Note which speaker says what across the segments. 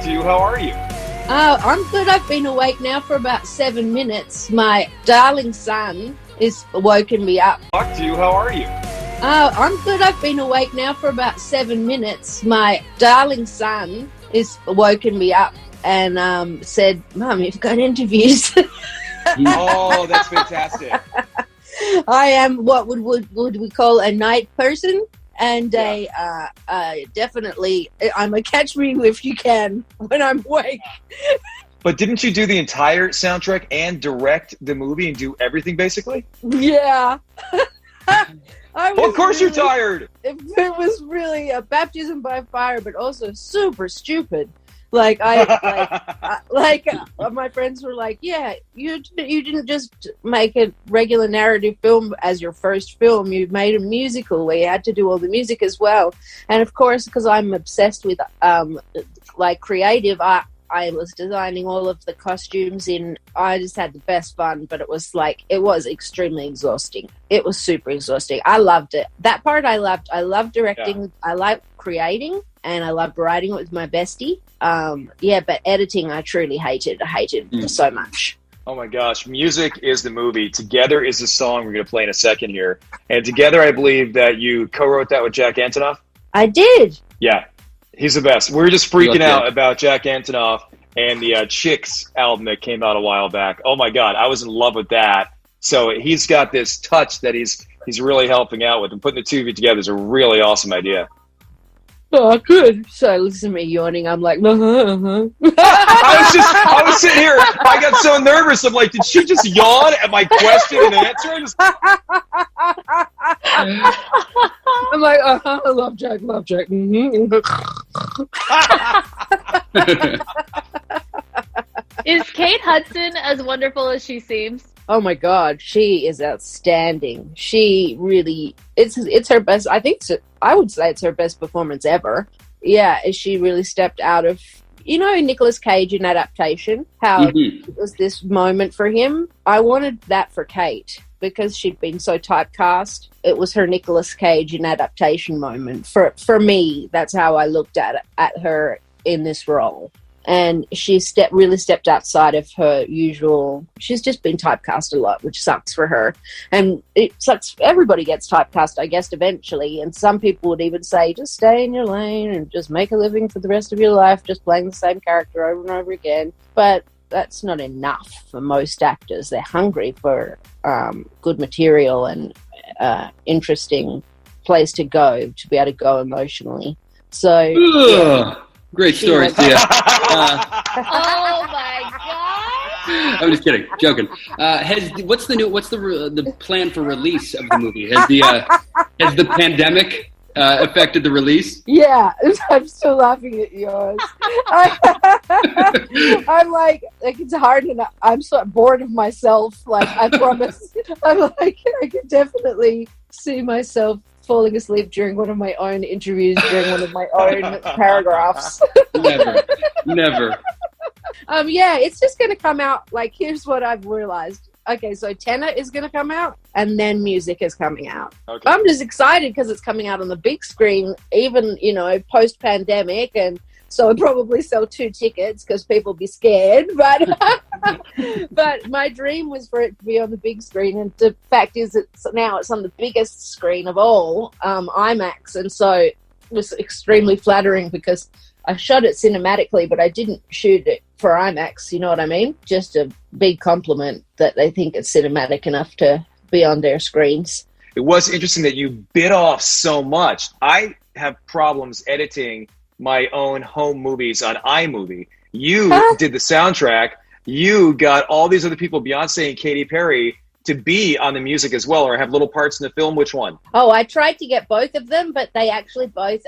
Speaker 1: to you. How are you?
Speaker 2: Oh, I'm good. I've been awake now for about 7 minutes. My darling son is woken me up.
Speaker 1: Talk to you. How are you?
Speaker 2: Oh, I'm good. I've been awake now for about 7 minutes. My darling son is woken me up and said, "Mum, you've got interviews."
Speaker 1: Oh, that's fantastic.
Speaker 2: I am what would we call a night person, and definitely I'm a catch me if you can when I'm awake.
Speaker 1: But didn't you do the entire soundtrack and direct the movie and do everything basically?
Speaker 2: Yeah.
Speaker 1: Of course you're tired.
Speaker 2: It was really a baptism by fire, but also super stupid. My friends were like, "Yeah, you didn't just make a regular narrative film as your first film. You made a musical where you had to do all the music as well." And of course, because I'm obsessed with creative, I was designing all of the costumes I just had the best fun, but it was extremely exhausting. It was super exhausting. I loved it. That part I loved. I loved directing. Yeah. I liked creating, and I loved writing it with my bestie. But editing I truly hated. I hated it so much.
Speaker 1: Oh my gosh. Music is the movie. Together is the song we're going to play in a second here. And Together, I believe that you co-wrote that with Jack Antonoff?
Speaker 2: I did.
Speaker 1: Yeah. He's the best. We were just freaking out about Jack Antonoff and the Chicks album that came out a while back. Oh my God, I was in love with that. So he's got this touch that he's really helping out with, and putting the two of you together is a really awesome idea.
Speaker 2: Oh, good. So listen to me yawning. I'm like,
Speaker 1: I was sitting here. I got so nervous. I'm like, did she just yawn at my question and answer?
Speaker 2: I'm like, love Jack. Mm-hmm.
Speaker 3: Is Kate Hudson as wonderful as she seems?
Speaker 2: Oh my God, she is outstanding. She really, it's her best. I would say it's her best performance ever. Yeah, she really stepped out of, Nicolas Cage in Adaptation, how it was this moment for him. I wanted that for Kate because she'd been so typecast. It was her Nicolas Cage in Adaptation moment. For me, that's how I looked at her in this role. And she really stepped outside of her usual. She's just been typecast a lot, which sucks for her. And it sucks. Everybody gets typecast, I guess, eventually. And some people would even say, just stay in your lane and just make a living for the rest of your life, just playing the same character over and over again. But that's not enough for most actors. They're hungry for good material and interesting place to go, to be able to go emotionally. So, yeah.
Speaker 4: Great story, Thea.
Speaker 3: Oh my God!
Speaker 4: I'm just kidding, joking. What's the plan for release of the movie? Has the pandemic affected the release?
Speaker 2: Yeah, I'm still laughing at yours. I'm like it's hard, and I'm so bored of myself. Like I promise, I'm like I can definitely see myself falling asleep during one of my own interviews, during one of my own paragraphs.
Speaker 4: Never.
Speaker 2: It's just going to come out. Like, here's what I've realized. Okay, so Tenet is going to come out, and then music is coming out. Okay. I'm just excited because it's coming out on the big screen, even, post-pandemic, and so I'd probably sell 2 tickets because people be scared. But my dream was for it to be on the big screen, and the fact is it's on the biggest screen of all, IMAX, and so it was extremely flattering because I shot it cinematically, but I didn't shoot it for IMAX, you know what I mean? Just a big compliment that they think it's cinematic enough to be on their screens.
Speaker 1: It was interesting that you bit off so much. I have problems editing my own home movies on iMovie. You did the soundtrack. You got all these other people, Beyonce and Katy Perry, to be on the music as well, or have little parts in the film. Which one?
Speaker 2: Oh, I tried to get both of them, but they actually both,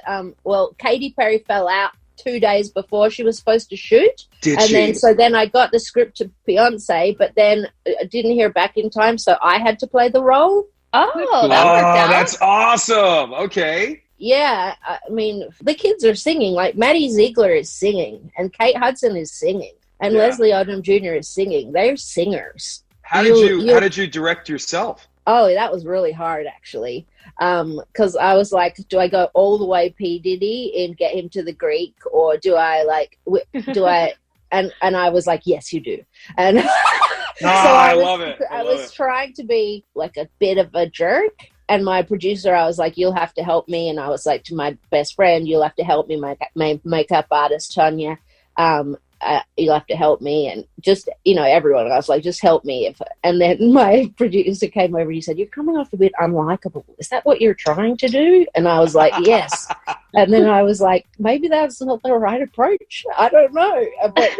Speaker 2: Katy Perry fell out 2 days before she was supposed to shoot. Then I got the script to Beyonce, but then I didn't hear back in time, so I had to play the role.
Speaker 3: Oh, that's
Speaker 1: awesome. Okay.
Speaker 2: Yeah, I mean, the kids are singing. Like, Maddie Ziegler is singing, and Kate Hudson is singing, and Leslie Odom Jr. is singing. They're singers.
Speaker 1: How did you direct yourself?
Speaker 2: Oh, that was really hard, actually. Because I was like, do I go all the way P. Diddy and get him to the Greek, or do I do I? And I was like, yes, you do. And so
Speaker 1: I love it.
Speaker 2: I was trying to be like a bit of a jerk. And my producer, I was like, you'll have to help me. And I was like to my best friend, you'll have to help me, my makeup artist, Tanya. You'll have to help me. And just, everyone, I was like, just help me. And then my producer came over and he said, you're coming off a bit unlikable. Is that what you're trying to do? And I was like, yes. And then I was like, maybe that's not the right approach. I don't know. But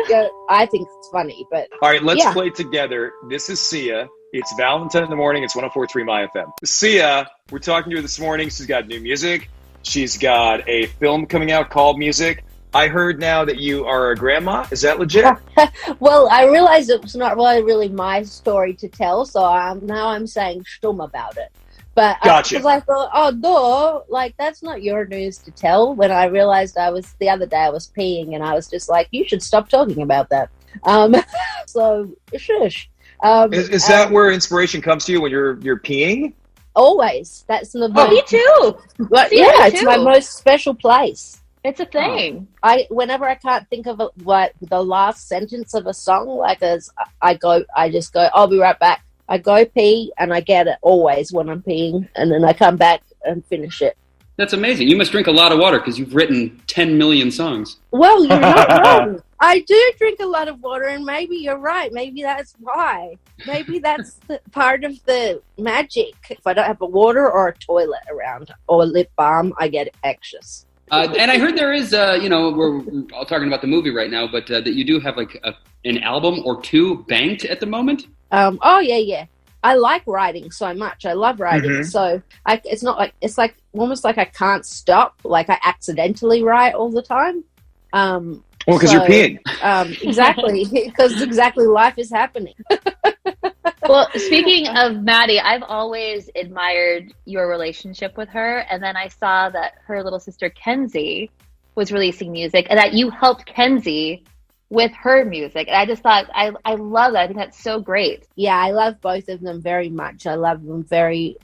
Speaker 2: I think it's funny. But
Speaker 1: all right, let's play together. This is Sia. It's Valentine in the Morning. It's 104.3 My FM. Sia, we're talking to her this morning. She's got new music. She's got a film coming out called Music. I heard now that you are a grandma. Is that legit?
Speaker 2: Well, I realized it was not really my story to tell, so now I'm saying shtum about it. But
Speaker 1: gotcha.
Speaker 2: Because I thought, that's not your news to tell. When I realized the other day I was peeing, and I was just like, you should stop talking about that. So shush.
Speaker 1: Is that where inspiration comes to you when you're peeing?
Speaker 2: Always. That's the
Speaker 3: me too.
Speaker 2: But yeah, it's my most special place.
Speaker 3: It's a thing.
Speaker 2: Whenever I can't think of what the last sentence of a song, I just go, I'll be right back. I go pee, and I get it always when I'm peeing, and then I come back and finish it.
Speaker 4: That's amazing. You must drink a lot of water because you've written 10 million songs.
Speaker 2: Well, you're not wrong. I do drink a lot of water, and maybe you're right. Maybe that's why. Maybe that's part of the magic. If I don't have a water or a toilet around or a lip balm, I get anxious.
Speaker 4: And I heard there is, we're all talking about the movie right now, but that you do have like an album or two banked at the moment.
Speaker 2: Yeah. I like writing so much. I love writing. Mm-hmm. So it's like almost like I can't stop. Like I accidentally write all the time.
Speaker 1: Well, because you're peeing.
Speaker 2: Exactly. Because exactly life is happening.
Speaker 3: Well, speaking of Maddie, I've always admired your relationship with her. And then I saw that her little sister, Kenzie, was releasing music and that you helped Kenzie with her music. And I just thought, I love that. I think that's so great.
Speaker 2: Yeah, I love both of them very much. I love them very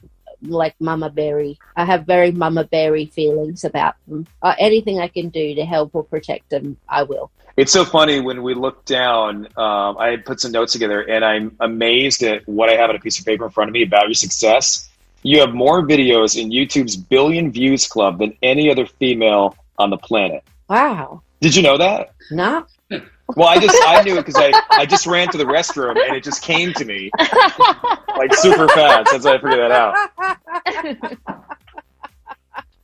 Speaker 2: like Mama Berry. I have very Mama Berry feelings about them. Anything I can do to help or protect them, I will.
Speaker 1: It's so funny when we look down, I put some notes together and I'm amazed at what I have on a piece of paper in front of me about your success. You have more videos in YouTube's billion views club than any other female on the planet.
Speaker 2: Wow.
Speaker 1: Did you know that?
Speaker 2: No.
Speaker 1: Well, I knew it because I just ran to the restroom and it just came to me like super fast. That's why I figured that out.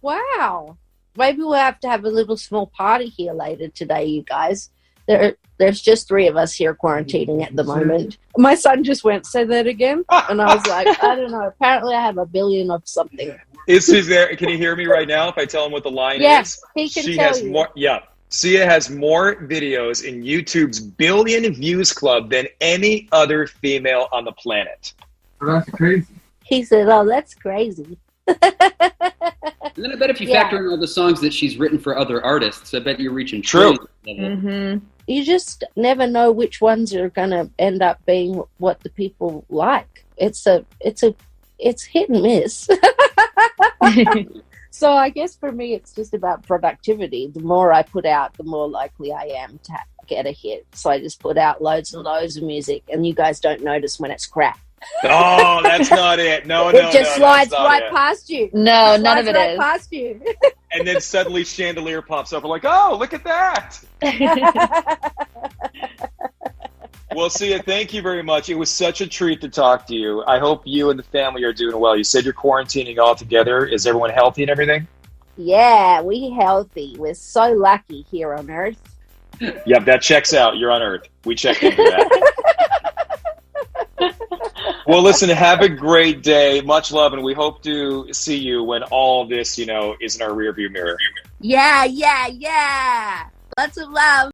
Speaker 2: Wow. Maybe we'll have to have a little small party here later today, you guys. There's just three of us here quarantining at the moment. My son just went, say that again? And I was like, I don't know. Apparently I have a billion of something.
Speaker 1: Is he there? Can you hear me right now if I tell him what the line is?
Speaker 2: Yes, he can tell you.
Speaker 1: More, yeah. Sia has more videos in YouTube's billion views club than any other female on the planet.
Speaker 5: Oh, that's crazy.
Speaker 2: He said, oh, that's crazy.
Speaker 4: And then I bet if you factor in all the songs that she's written for other artists, I bet you're reaching
Speaker 1: true.
Speaker 2: Mm-hmm. You just never know which ones are going to end up being what the people like. It's hit and miss. So I guess for me, it's just about productivity. The more I put out, the more likely I am to get a hit. So I just put out loads and loads of music, and you guys don't notice when it's crap.
Speaker 1: Oh, that's not it. No,
Speaker 2: it just slides right past you.
Speaker 3: No, none of it is.
Speaker 2: Past you.
Speaker 1: And then suddenly Chandelier pops up. We're like, oh, look at that. Well, Sia, thank you very much. It was such a treat to talk to you. I hope you and the family are doing well. You said you're quarantining all together. Is everyone healthy and everything?
Speaker 2: Yeah, we healthy. We're so lucky here on Earth.
Speaker 1: Yep, that checks out. You're on Earth. We checked into that. Well, listen, have a great day. Much love, and we hope to see you when all this, is in our rearview mirror.
Speaker 2: Yeah. Lots of love.